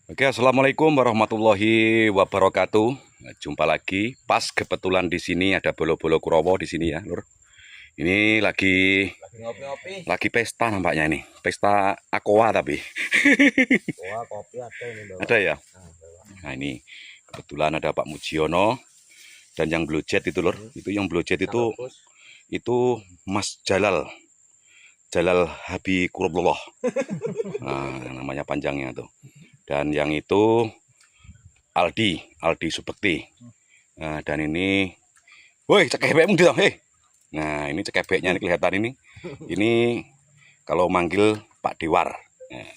Oke, assalamualaikum warahmatullahi wabarakatuh. Nah, jumpa lagi. Pas kebetulan di sini ada bolo-bolo Kurowo di sini ya, Lur. Ini lagi Ngopi-ngopi. lagi pesta nampaknya ini. Pesta aqua tapi. Wah, kopi ada ini bawa. Ada ya. Bawa. Nah, ini kebetulan ada Pak Mujiono dan yang blojet itu, Lur. Itu yang blojet itu Mas Jalal. Jalal Habi Kurullah. Nah, namanya panjangnya tuh. Dan yang itu Aldi Subekti. Nah, dan ini, woi cekebekmu dong, Nah, ini cekebeknya ini kelihatan ini. Ini kalau manggil Pak Dewar. Nah,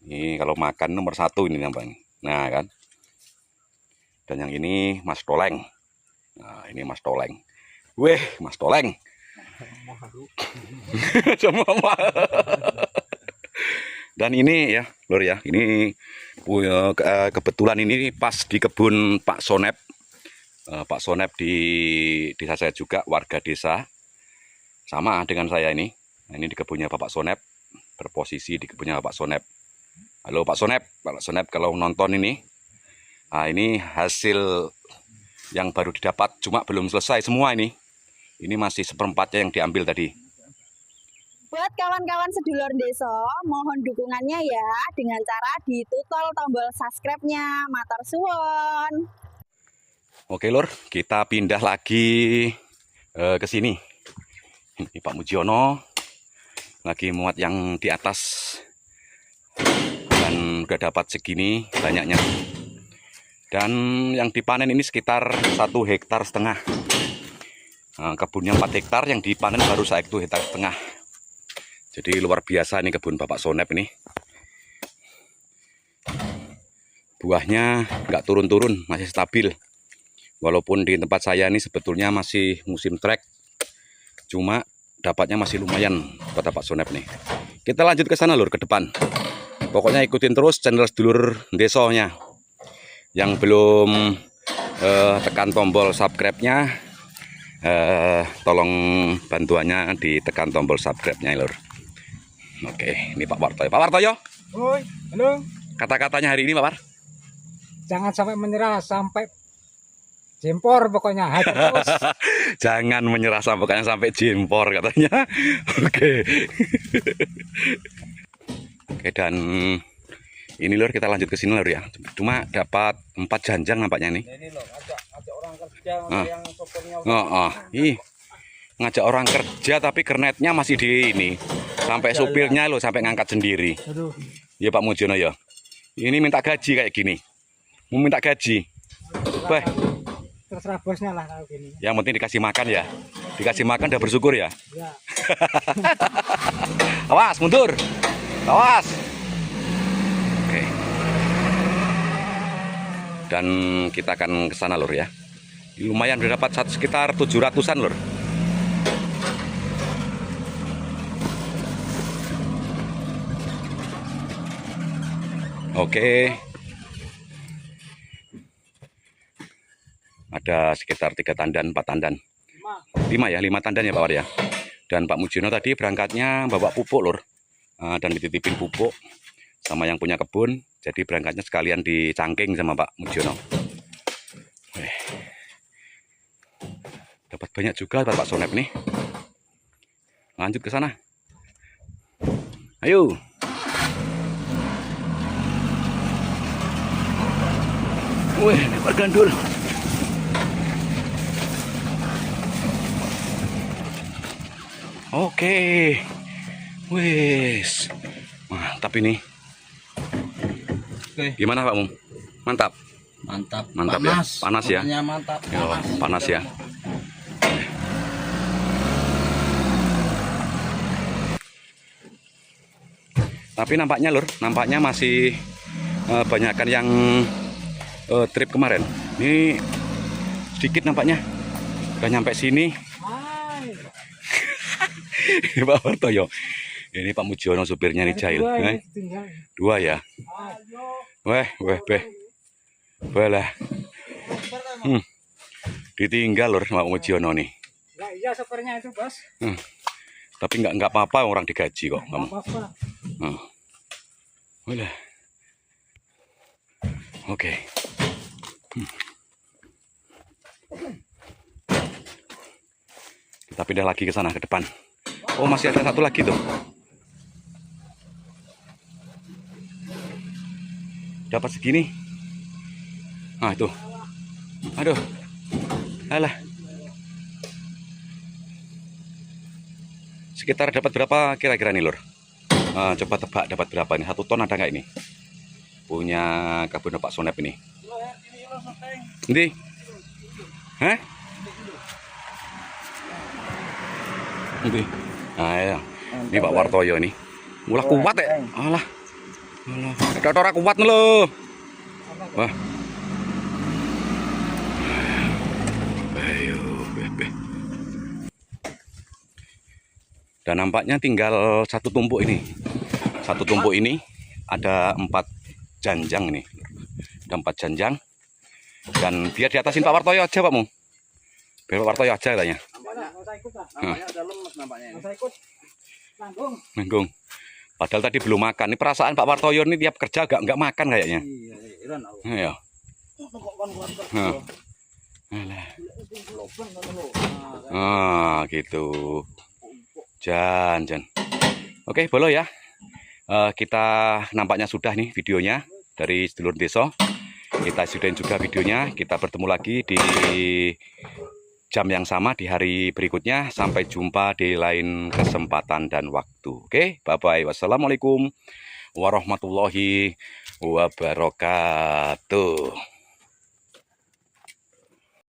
ini kalau makan nomor 1 ini nampaknya. Nah kan. Dan yang ini Mas Toleng. Nah, ini Mas Toleng. Weh, Mas Toleng. Semua. Dan ini ya, Lur ya, ini kebetulan ini pas di kebun Pak Sonep. Pak Sonep di desa saya juga, warga desa. Sama dengan saya ini. Nah, ini di kebunnya Bapak Sonep, berposisi di kebunnya Bapak Sonep. Halo Pak Sonep, Pak Sonep kalau nonton ini. Nah, ini hasil yang baru didapat, cuma belum selesai semua ini. Ini masih seperempatnya yang diambil tadi. Buat kawan-kawan sedulur desa, mohon dukungannya ya dengan cara ditutol tombol subscribe-nya. Matur suwun. Oke Lur, kita pindah lagi ke sini. Ini Pak Mujiono lagi muat yang di atas dan udah dapat segini banyaknya. Dan yang dipanen ini sekitar 1,5 hektar. Kebunnya 4 hektar, yang dipanen baru 1,5 hektar. Jadi luar biasa nih kebun Bapak Sonep ini. Buahnya nggak turun-turun, masih stabil. Walaupun di tempat saya ini sebetulnya masih musim trek. Cuma dapatnya masih lumayan kota Pak Sonep nih. Kita lanjut ke sana Lur, ke depan. Pokoknya ikutin terus channel sedulur desonya. Yang belum tekan tombol subscribe-nya, tolong bantuannya ditekan tombol subscribe-nya Lur. Oke, ini Pak Wartoyo. Pak Wartoyo. Oi, halo. Kata-katanya hari ini Pak War. Jangan sampai menyerah, sampai jempor pokoknya. Terus. Jangan menyerah sampai jempor katanya. Oke. Oke, dan ini Lur, kita lanjut ke sini Lur ya. Cuma dapat 4 janjang nampaknya nih. Ini loh, ajak orang kerja yang sopirnya. Ngajak orang kerja tapi kernetnya masih di ini. Sampai supirnya loh sampai ngangkat sendiri. Aduh. Ya Pak Mujiono ya. Ini minta gaji kayak gini. Mau minta gaji. Bah. Terserah bosnya lah kalau gini. Yang penting dikasih makan ya. Dikasih makan udah bersyukur ya. Ya. Awas mundur. Awas. Oke. Dan kita akan ke sana Lur ya. Lumayan udah dapat sekitar 700-an Lur. Oke. Ada sekitar 3 tandan, 4 tandan. 5 ya, 5 tandan ya Pak War ya. Dan Pak Mujiono tadi berangkatnya bawa pupuk Lur. Dan dititipin pupuk sama yang punya kebun. Jadi berangkatnya sekalian dicangking sama Pak Mujiono. Dapat banyak juga Pak Sonep nih. Lanjut ke sana. Ayo. Wih, lebar gandul. Oke. Wis. Mantap ini. Oke. Gimana Pak Mum? Mantap. Mantap. Mantap panas. ya. Panas ya. Mantap. Yo, panas ya. Tapi nampaknya Lur, nampaknya masih banyakkan yang trip kemarin. Ini sedikit nampaknya. Udah nyampe sini. Pak Wartoyo. Ini Pak Mujiono supirnya nih jahil. 2 ya. Weh. Boleh. Ditinggal Lur Pak Mujiono nih. Nah, iya sopirnya itu bos. Tapi nggak apa-apa orang digaji kok kamu. Apa-apa. Boleh. Oke. Kita pindah lagi ke sana, ke depan. Oh, masih ada satu lagi tuh. Dapat segini. Nah, itu. Aduh. Alah. Sekitar dapat berapa kira-kira nih, Lur? Coba tebak dapat berapa nih? 1 ton ada nggak ini? Punya kebun Pak Sonep ini. Nanti? Hah? Nanti? Nah, ya. Ini Pak Wartoyo ini. Mulah kuat ya? Alah. Alah. Ada orang kuat loh. Wah. Ayo, bebe. Dan nampaknya tinggal satu tumpuk ini. Satu tumpuk ini ada 4 janjang ini. Ada 4 janjang. Dan biar di atasin Pak Wartoyo aja, Pakmu. Biar Pak Wartoyo aja katanya. Nampaknya ada lemes nampaknya ini. Saya ikut nanggung. Nanggung. Padahal tadi belum makan. Ini perasaan Pak Wartoyo ini tiap kerja nggak makan kayaknya. Iya, Iran aku. Ayo. Kok kon kuat kerja. Nah. Alah. Lobang kan lo. Gitu. Jan. Oke, bolo ya. Kita nampaknya sudah nih videonya dari sedulur desa. Kita sudahin juga videonya. Kita bertemu lagi di jam yang sama di hari berikutnya. Sampai jumpa di lain kesempatan dan waktu. Oke, bye-bye. Wassalamualaikum warahmatullahi wabarakatuh.